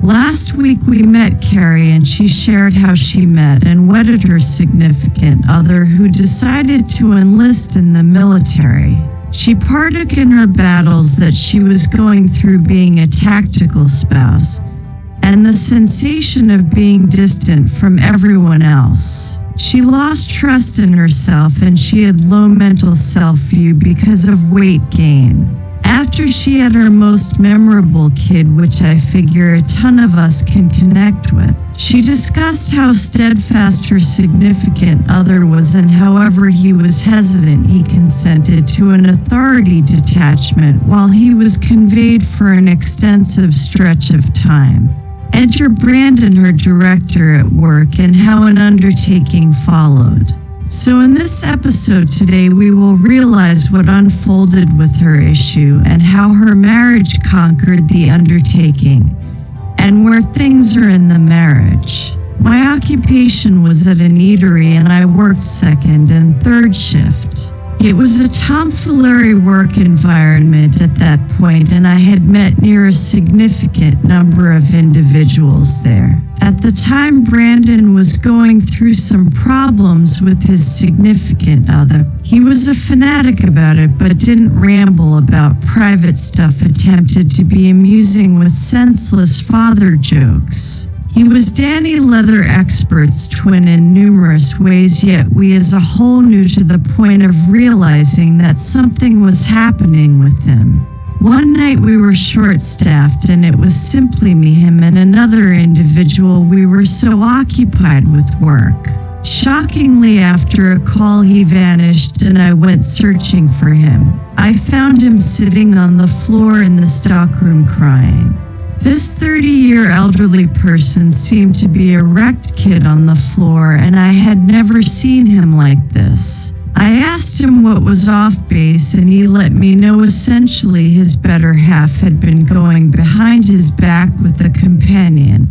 Last week we met Carrie and she shared how she met and wedded her significant other who decided to enlist in the military. She partook in her battles that she was going through being a tactical spouse and the sensation of being distant from everyone else. She lost trust in herself and she had low mental self-view because of weight gain. After she had her most memorable kid, which I figure a ton of us can connect with, she discussed how steadfast her significant other was and however he was hesitant, he consented to an authority detachment while he was conveyed for an extensive stretch of time. Enter Brandon, her director at work, and how an undertaking followed. So in this episode today, we will realize what unfolded with her issue and how her marriage conquered the undertaking, and where things are in the marriage. My occupation was at an eatery and I worked second and third shift. It was a tomfoolery work environment at that point, and I had met near a significant number of individuals there. At the time, Brandon was going through some problems with his significant other. He was a fanatic about it, but didn't ramble about private stuff, attempted to be amusing with senseless father jokes. He was Danny Leather Expert's twin in numerous ways, yet we as a whole knew to the point of realizing that something was happening with him. One night we were short-staffed and it was simply me, him, and another individual. We were so occupied with work. Shockingly, after a call he vanished and I went searching for him. I found him sitting on the floor in the stockroom crying. This 30-year elderly person seemed to be a wrecked kid on the floor, and I had never seen him like this. I asked him what was off base and he let me know essentially his better half had been going behind his back with a companion,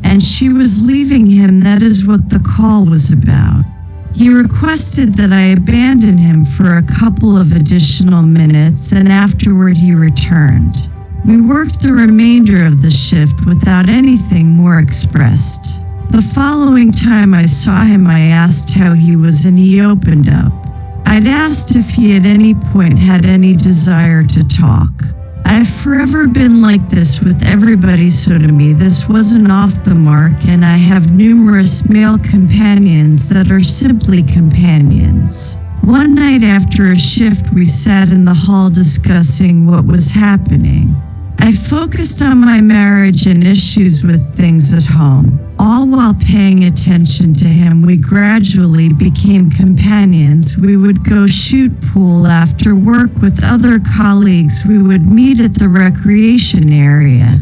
and she was leaving him. That is what the call was about. He requested that I abandon him for a couple of additional minutes, and afterward he returned. We worked the remainder of the shift without anything more expressed. The following time I saw him, I asked how he was and he opened up. I'd asked if he at any point had any desire to talk. I've forever been like this with everybody, so to me this wasn't off the mark, and I have numerous male companions that are simply companions. One night after a shift we sat in the hall discussing what was happening. I focused on my marriage and issues with things at home. All while paying attention to him, we gradually became companions. We would go shoot pool after work with other colleagues. We would meet at the recreation area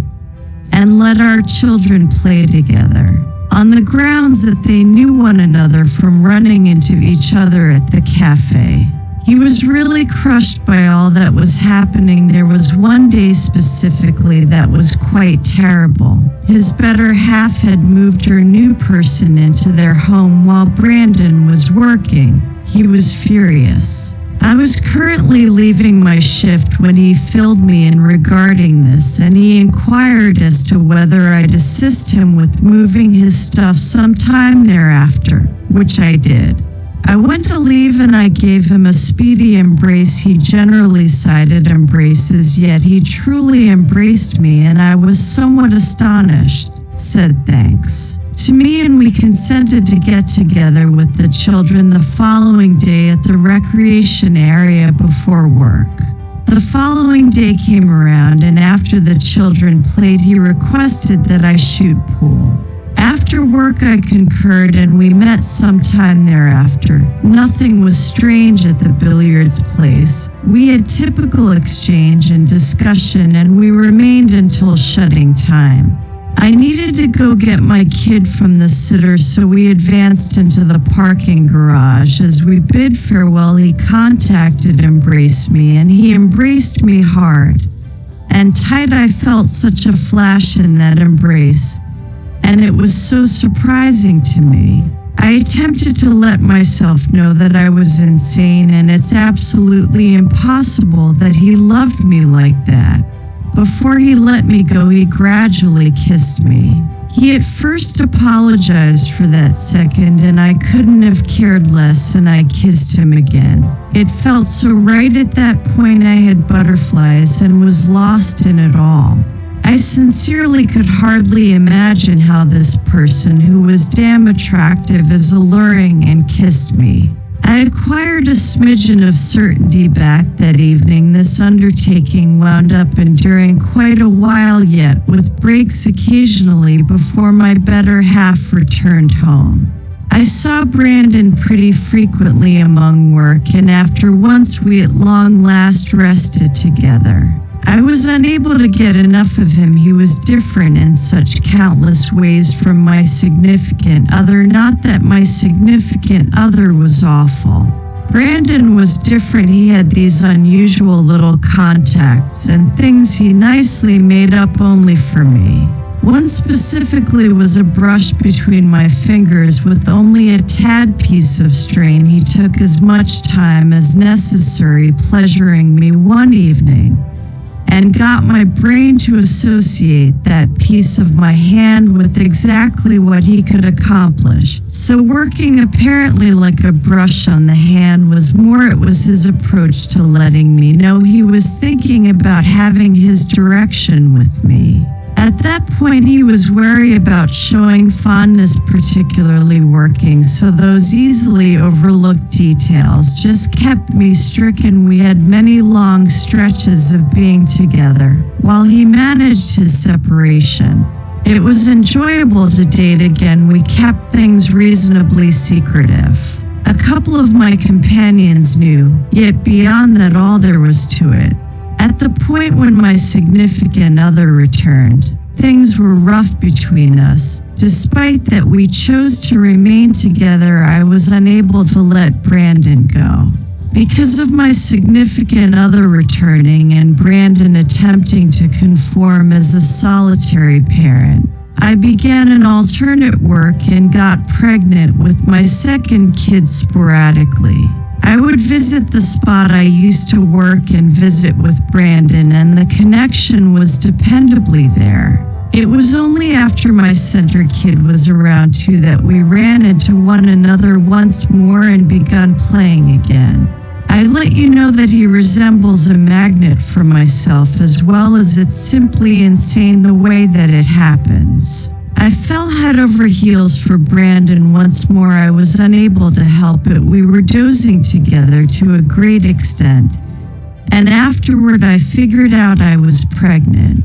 and let our children play together on the grounds that they knew one another from running into each other at the cafe. He was really crushed by all that was happening. There was one day specifically that was quite terrible. His better half had moved her new person into their home while Brandon was working. He was furious. I was currently leaving my shift when he filled me in regarding this, and he inquired as to whether I'd assist him with moving his stuff sometime thereafter, which I did. I went to leave and I gave him a speedy embrace. He generally cited embraces, yet he truly embraced me, and I was somewhat astonished. Said thanks to me, and we consented to get together with the children the following day at the recreation area before work. The following day came around, and after the children played, he requested that I shoot pool. After work I concurred and we met sometime thereafter. Nothing was strange at the billiards place. We had typical exchange and discussion, and we remained until shutting time. I needed to go get my kid from the sitter, so we advanced into the parking garage. As we bid farewell, he embraced me, and he embraced me hard and tight. I felt such a flash in that embrace, and it was so surprising to me. I attempted to let myself know that I was insane, and it's absolutely impossible that he loved me like that. Before he let me go, he gradually kissed me. He at first apologized for that second, and I couldn't have cared less, and I kissed him again. It felt so right at that point. I had butterflies and was lost in it all. I sincerely could hardly imagine how this person, who was damn attractive, is alluring, and kissed me. I acquired a smidgen of certainty back that evening. This undertaking wound up enduring quite a while yet, with breaks occasionally before my better half returned home. I saw Brandon pretty frequently among work, and after once we at long last rested together. I was unable to get enough of him. He was different in such countless ways from my significant other. Not that my significant other was awful. Brandon was different. He had these unusual little contacts and things he nicely made up only for me. One specifically was a brush between my fingers with only a tad piece of strain. He took as much time as necessary pleasuring me one evening, and got my brain to associate that piece of my hand with exactly what he could accomplish. So working apparently like a brush on the hand was more, it was his approach to letting me know he was thinking about having his direction with me. At that point, he was wary about showing fondness, particularly working, so those easily overlooked details just kept me stricken. We had many long stretches of being together while he managed his separation. It was enjoyable to date again. We kept things reasonably secretive. A couple of my companions knew, yet beyond that all there was to it. At the point when my significant other returned, things were rough between us. Despite that we chose to remain together, I was unable to let Brandon go. Because of my significant other returning and Brandon attempting to conform as a solitary parent, I began an alternate work and got pregnant with my second kid sporadically. I would visit the spot I used to work and visit with Brandon, and the connection was dependably there. It was only after my center kid was around too that we ran into one another once more and begun playing again. I let you know that he resembles a magnet for myself, as well as it's simply insane the way that it happens. I fell head over heels for Brandon once more. I was unable to help it. We were dozing together to a great extent, and afterward I figured out I was pregnant.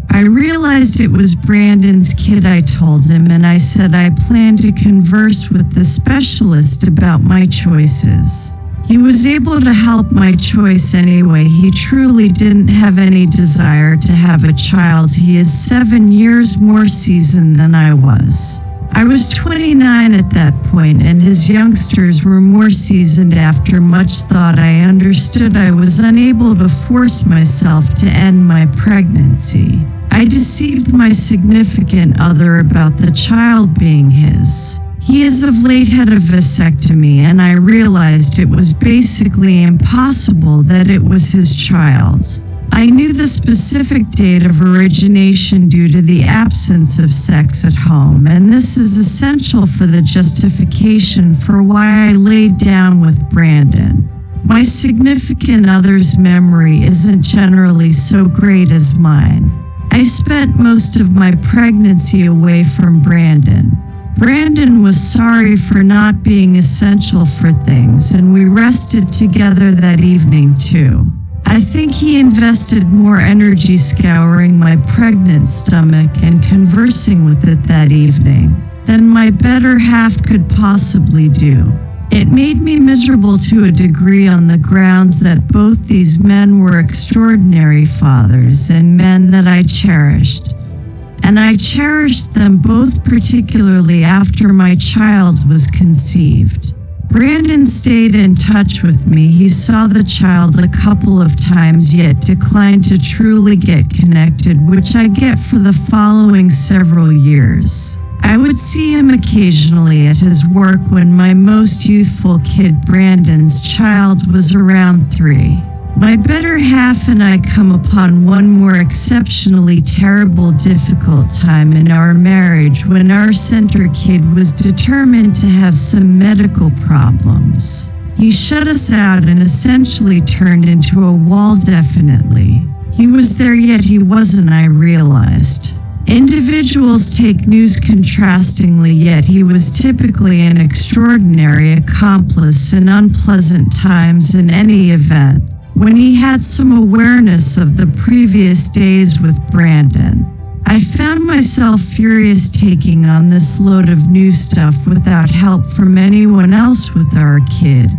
I realized it was Brandon's kid. I told him, and I said I planned to converse with the specialist about my choices. He was able to help my choice anyway. He truly didn't have any desire to have a child. He is 7 years more seasoned than I was. I was 29 at that point, and his youngsters were more seasoned. After much thought, I understood I was unable to force myself to end my pregnancy. I deceived my significant other about the child being his. He has of late had a vasectomy, and I realized it was basically impossible that it was his child. I knew the specific date of origination due to the absence of sex at home, and this is essential for the justification for why I laid down with Brandon. My significant other's memory isn't generally so great as mine. I spent most of my pregnancy away from Brandon. Brandon was sorry for not being essential for things, and we rested together that evening too. I think he invested more energy scouring my pregnant stomach and conversing with it that evening than my better half could possibly do. It made me miserable to a degree on the grounds that both these men were extraordinary fathers and men that I cherished. And I cherished them both, particularly after my child was conceived. Brandon stayed in touch with me. He saw the child a couple of times, yet declined to truly get connected, which I get for the following several years. I would see him occasionally at his work when my most youthful kid, Brandon's child, was around 3. My better half and I come upon one more exceptionally terrible, difficult time in our marriage when our center kid was determined to have some medical problems. He shut us out and essentially turned into a wall definitely. He was there yet he wasn't, I realized. Individuals take news contrastingly, yet he was typically an extraordinary accomplice in unpleasant times in any event. When he had some awareness of the previous days with Brandon, I found myself furious taking on this load of new stuff without help from anyone else with our kid,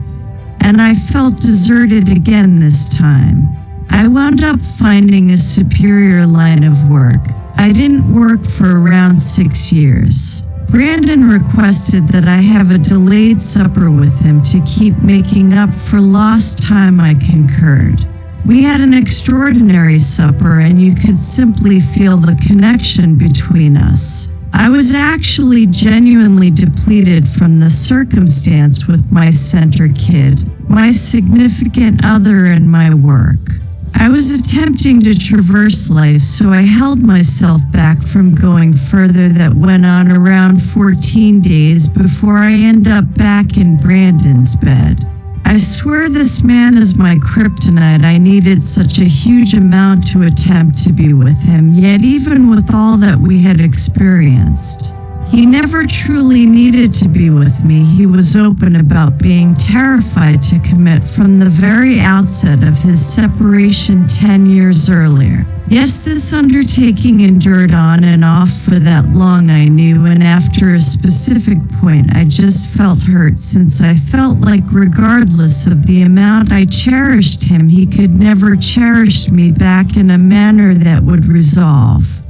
and I felt deserted again this time. I wound up finding a superior line of work. I didn't work for around 6 years. Brandon requested that I have a delayed supper with him to keep making up for lost time. I concurred. We had an extraordinary supper, and you could simply feel the connection between us. I was actually genuinely depleted from the circumstance with my center kid, my significant other, and my work. I was attempting to traverse life, so I held myself back from going further. That went on around 14 days before I end up back in Brandon's bed. I swear this man is my kryptonite. I needed such a huge amount to attempt to be with him, yet even with all that we had experienced, he never truly needed to be with me. He was open about being terrified to commit from the very outset of his separation 10 years earlier. Yes, this undertaking endured on and off for that long, I knew, and after a specific point I just felt hurt, since I felt like regardless of the amount I cherished him, he could never cherish me back in a manner that would resolve.